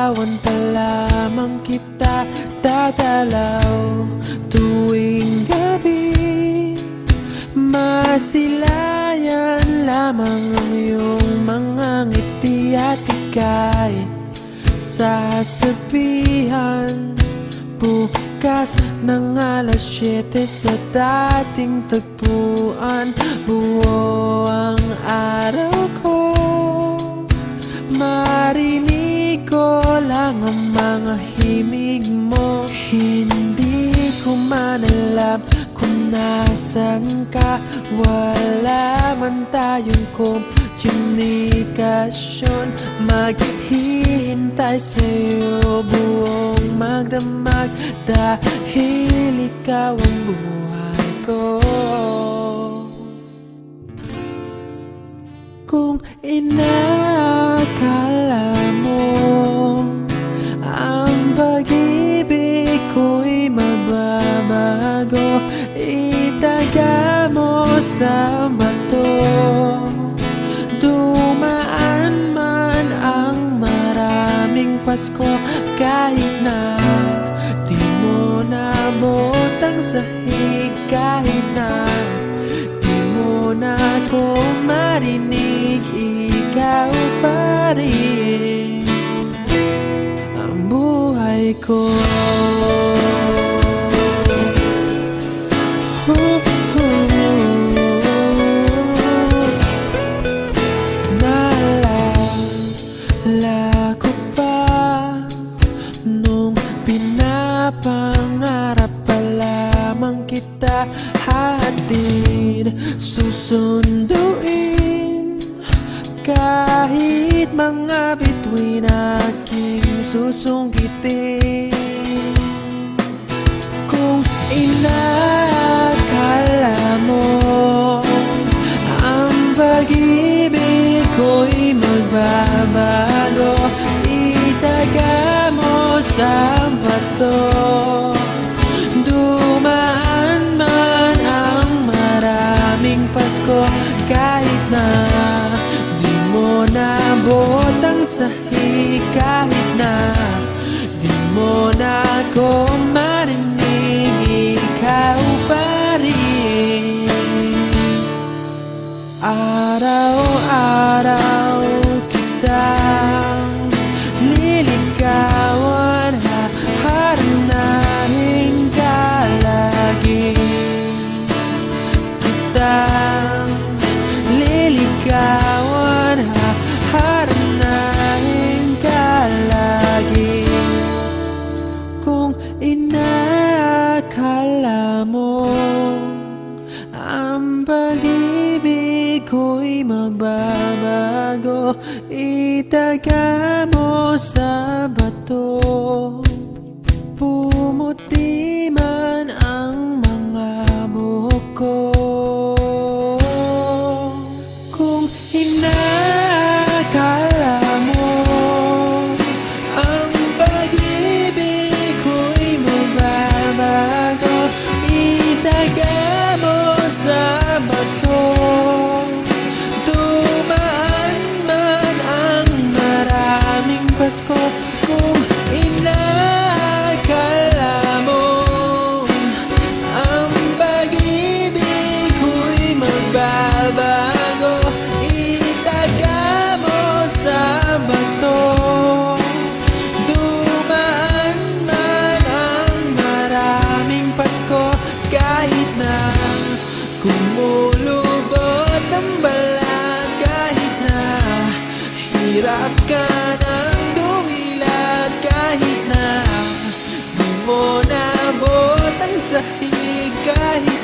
Liligawan pa lamang kita dadalaw tuwing gabi. Masilayan lamang ang iyong mga ngiti at ika'y sasabihan bukas ng alas 7 sa dating tagpuan. Buo ang araw ko, marinig ko lang ang mga himig mo. Hindi ko man alam kung nasan ka, wala man tayong komunikasyon. Maghihintay sa'yo buong magdamag dahil ikaw ang buhay ko. Kung inakala mo ang pag-ibig ko'y mababago, itaga mo sa bato. Dumaan man ang maraming Pasko, kahit na di mo naabot ang sahig, kahit na di mo na ako marinig, ikaw pa rin ang buhay ko. Naalala ko pa nung pinapangarap pa lamang kita, hatid susunduin kahit mga bituin aking susungkitin. Kung inakala mo ang pag-ibig ko'y magbabago, itaga mo sa bato. Dumaan man ang maraming Pasko, kahit na di mo naabot ang sahig, kahit na di mo na ako marinig, ikaw pa rin. Araw-araw kitang liligawan, haharanahin ka lagi. Kitang liligawan, haharanahin ka lagi. Kung inakala mo ang pag-ibig ko'y magbabago, itaga mo sa bato. Pumuti man ang mga buhok ko. Kung inakala mo ang pag-ibig ko'y magbabago, itaga mo sa bato. Dumaan man ang maraming Pasko, kung inakala mo ang pag-ibig ko'y magbabago, itaga mo sa bato. Dumaan man ang maraming Pasko, kahit na kumulubot ang balat, kahit na hirap ka ng dumilat, kahit na di mo naabot ang sahig, kahit